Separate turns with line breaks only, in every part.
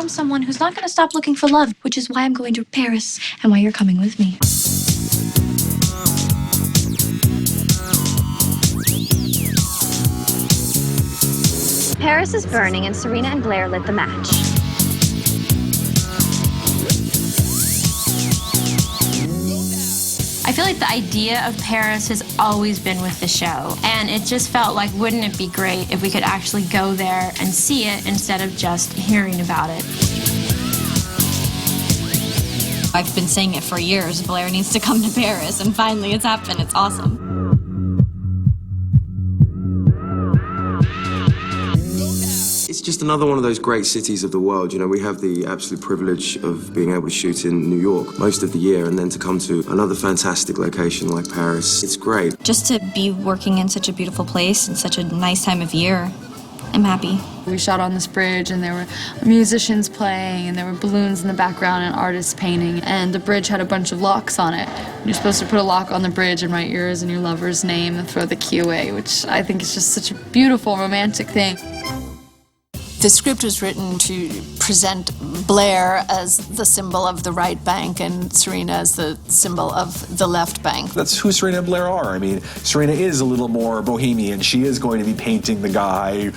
I'm someone who's not going to stop looking for love, which is why I'm going to Paris and why you're coming with me.
Paris is burning and Serena and Blair lit the match.
I feel like the idea of Paris has always been with the show, and it just felt like, wouldn't it be great if we could actually go there and see it instead of just hearing about it?
I've been saying it for years, Blair needs to come to Paris, and finally it's happened. It's awesome.
It's just another one of those great cities of the world. You know, we have the absolute privilege of being able to shoot in New York most of the year, and then to come to another fantastic location like Paris, it's great.
Just to be working in such a beautiful place and such a nice time of year, I'm happy.
We shot on this bridge and there were musicians playing and there were balloons in the background and artists painting, and the bridge had a bunch of locks on it. You're supposed to put a lock on the bridge and write yours and your lover's name and throw the key away, which I think is just such a beautiful romantic thing.
The script was written to present Blair as the symbol of the right bank and Serena as the symbol of the left bank.
That's who Serena and Blair are. I mean, Serena is a little more bohemian. She is going to be painting the guy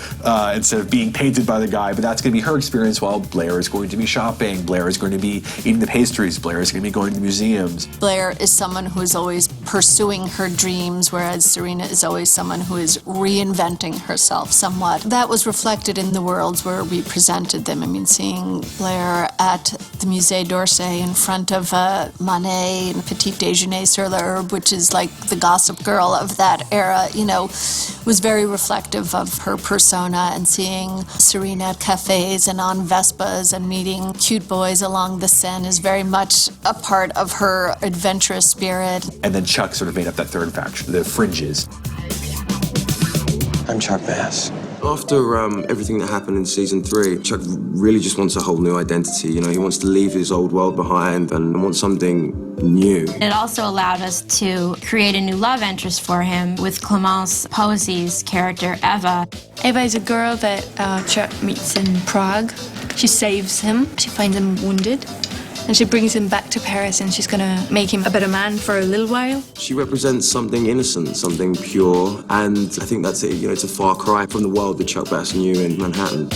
instead of being painted by the guy, but that's going to be her experience, while Blair is going to be shopping. Blair is going to be eating the pastries. Blair is going to be going to museums.
Blair is someone who is always pursuing her dreams, whereas Serena is always someone who is reinventing herself somewhat. That was reflected in the worlds where we presented them. I mean, seeing Blair at the Musée d'Orsay in front of Manet and Petit Déjeuner sur l'herbe, which is like the Gossip Girl of that era, you know, was very reflective of her persona. And seeing Serena at cafes and on Vespas and meeting cute boys along the Seine is very much a part of her adventurous spirit.
And then Chuck sort of made up that third faction, the Fringes.
I'm Chuck Bass. After everything that happened in season 3, Chuck really just wants a whole new identity. You know, he wants to leave his old world behind and want something new.
It also allowed us to create a new love interest for him with Clémence Poésy's character, Eva.
Eva is a girl that Chuck meets in Prague. She saves him. She finds him wounded. And she brings him back to Paris, and she's gonna make him a better man for a little while.
She represents something innocent, something pure, and I think that's it. You know, it's a far cry from the world that Chuck Bass knew in Manhattan.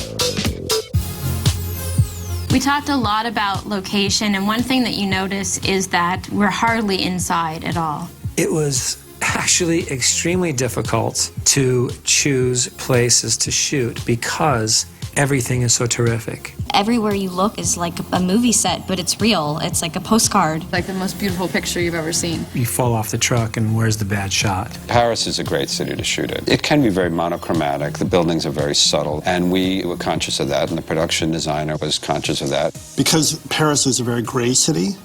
We talked a lot about location, and one thing that you notice is that we're hardly inside at all.
It was actually extremely difficult to choose places to shoot because everything is so terrific.
Everywhere you look is like a movie set, but it's real. It's like a postcard.
Like the most beautiful picture you've ever seen.
You fall off the truck and where's the bad shot?
Paris is a great city to shoot in. It can be very monochromatic. The buildings are very subtle, and we were conscious of that, and the production designer was conscious of that.
Because Paris is a very gray city,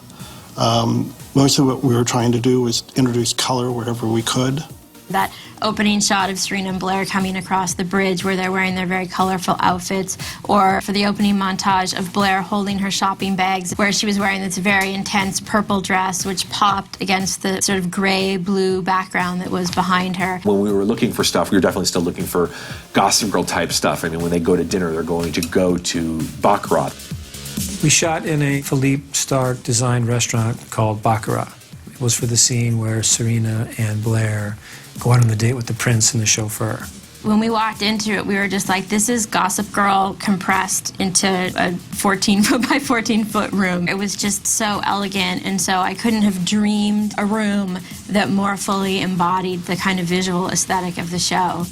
most of what we were trying to do was introduce color wherever we could.
That opening shot of Serena and Blair coming across the bridge where they're wearing their very colorful outfits, or for the opening montage of Blair holding her shopping bags where she was wearing this very intense purple dress which popped against the sort of gray-blue background that was behind her.
When we were looking for stuff, we were definitely still looking for Gossip Girl type stuff. I mean, when they go to dinner, they're going to go to Baccarat.
We shot in a Philippe Starck designed restaurant called Baccarat. It was for the scene where Serena and Blair go out on the date with the prince and the chauffeur.
When we walked into it, we were just like, this is Gossip Girl compressed into a 14-foot by 14-foot room. It was just so elegant, and so I couldn't have dreamed a room that more fully embodied the kind of visual aesthetic of the show.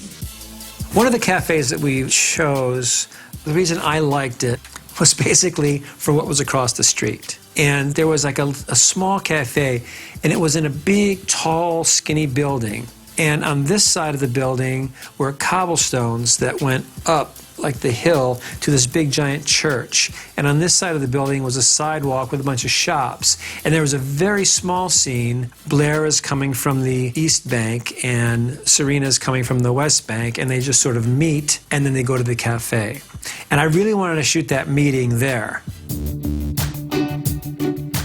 One of the cafes that we chose, the reason I liked it was basically for what was across the street. And there was like a small cafe, and it was in a big, tall, skinny building. And on this side of the building were cobblestones that went up like the hill to this big giant church. And on this side of the building was a sidewalk with a bunch of shops. And there was a very small scene. Blair is coming from the East Bank and Serena is coming from the West Bank, and they just sort of meet and then they go to the cafe. And I really wanted to shoot that meeting there.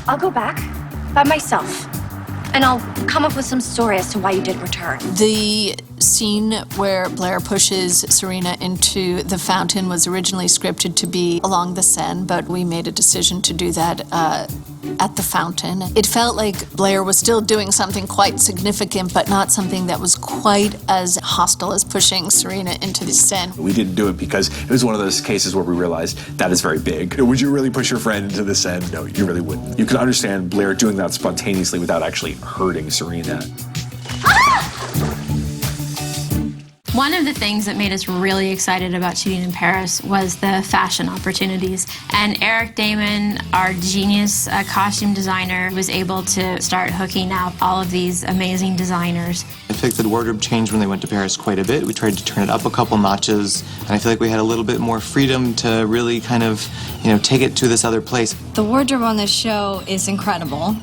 I'll go back by myself, and I'll come up with some story as to why you did return.
The scene where Blair pushes Serena into the fountain was originally scripted to be along the Seine, but we made a decision to do that at the fountain. It felt like Blair was still doing something quite significant, but not something that was quite as hostile as pushing Serena into the Seine.
We didn't do it because it was one of those cases where we realized that is very big. Would you really push your friend into the Seine? No, you really wouldn't. You could understand Blair doing that spontaneously without actually hurting Serena.
One of the things that made us really excited about shooting in Paris was the fashion opportunities. And Eric Damon, our genius costume designer, was able to start hooking up all of these amazing designers.
I feel like the wardrobe changed when they went to Paris quite a bit. We tried to turn it up a couple notches, and I feel like we had a little bit more freedom to really kind of, take it to this other place.
The wardrobe on this show is incredible,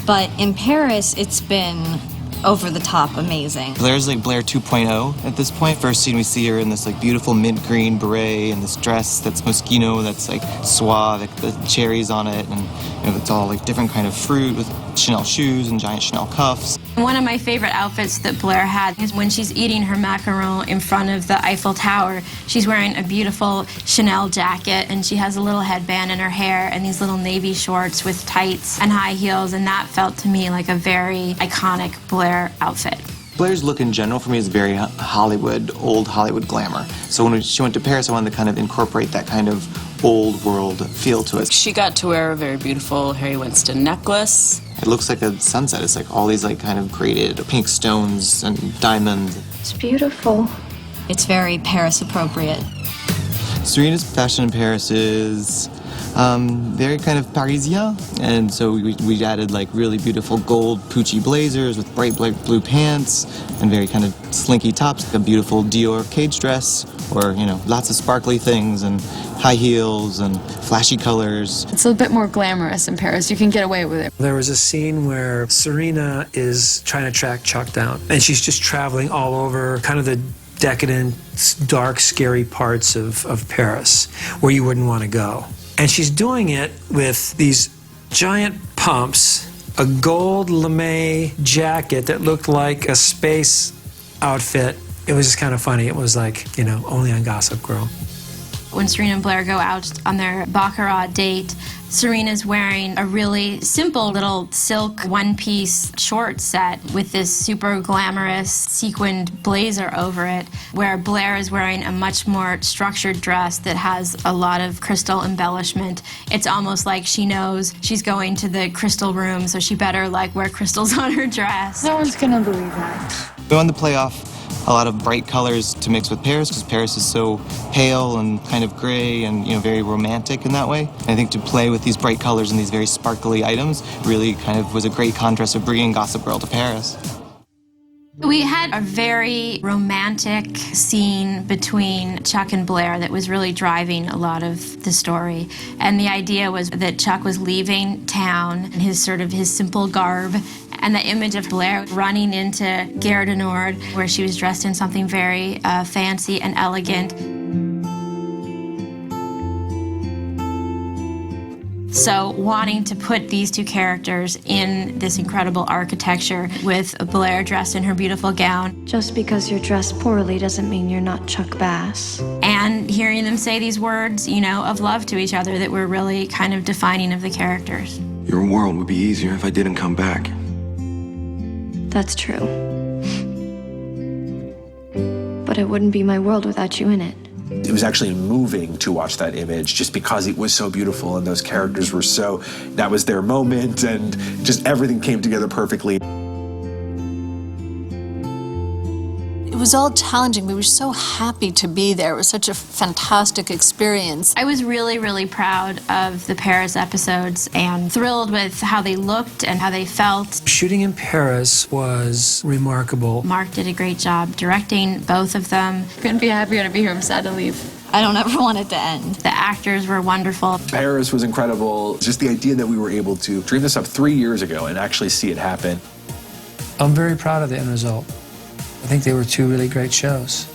but in Paris, it's been over the top amazing.
Blair's like Blair 2.0 at this point. First scene we see her in this like beautiful mint green beret and this dress that's Moschino, that's like suave, like the cherries on it, and it's all like different kind of fruit with Chanel shoes and giant Chanel cuffs.
One of my favorite outfits that Blair had is when she's eating her macaron in front of the Eiffel Tower. She's wearing a beautiful Chanel jacket, and she has a little headband in her hair and these little navy shorts with tights and high heels, and that felt to me like a very iconic Blair outfit.
Blair's look in general for me is very Hollywood, old Hollywood glamour. So when she went to Paris, I wanted to kind of incorporate that kind of old world feel to it.
She got to wear a very beautiful Harry Winston necklace.
It looks like a sunset. It's like all these like kind of graded pink stones and diamonds.
It's beautiful.
It's very Paris appropriate.
Serena's fashion in Paris is very kind of Parisien, and so we added like really beautiful gold Pucci blazers with bright blue pants and very kind of slinky tops, a beautiful Dior cage dress, or lots of sparkly things and high heels and flashy colors.
It's a bit more glamorous in Paris. You can get away with it.
There was a scene where Serena is trying to track Chuck down, and she's just traveling all over kind of the decadent, dark, scary parts of Paris where you wouldn't want to go. And she's doing it with these giant pumps, a gold lame jacket that looked like a space outfit. It was just kind of funny. It was like, only on Gossip Girl.
When Serena and Blair go out on their Baccarat date, Serena's wearing a really simple little silk one-piece short set with this super glamorous sequined blazer over it, where Blair is wearing a much more structured dress that has a lot of crystal embellishment. It's almost like she knows she's going to the crystal room, so she better wear crystals on her dress.
No one's gonna believe that.
We wanted to play off a lot of bright colors to mix with Paris, because Paris is so pale and kind of gray and very romantic in that way. And I think to play with these bright colors and these very sparkly items really kind of was a great contrast of bringing Gossip Girl to Paris.
We had a very romantic scene between Chuck and Blair that was really driving a lot of the story. And the idea was that Chuck was leaving town in his simple garb, and the image of Blair running into Gare du Nord, where she was dressed in something very fancy and elegant. So wanting to put these two characters in this incredible architecture with Blair dressed in her beautiful gown.
Just because you're dressed poorly doesn't mean you're not Chuck Bass.
And hearing them say these words, of love to each other that were really kind of defining of the characters.
Your world would be easier if I didn't come back.
That's true. But it wouldn't be my world without you in it.
It was actually moving to watch that image just because it was so beautiful and those characters were that was their moment, and just everything came together perfectly.
It was all challenging. We were so happy to be there. It was such a fantastic experience.
I was really, really proud of the Paris episodes and thrilled with how they looked and how they felt.
Shooting in Paris was remarkable.
Mark did a great job directing both of them.
Couldn't be happier to be here. I'm sad to leave.
I don't ever want it to end.
The actors were wonderful.
Paris was incredible. Just the idea that we were able to dream this up 3 years ago and actually see it happen.
I'm very proud of the end result. I think they were two really great shows.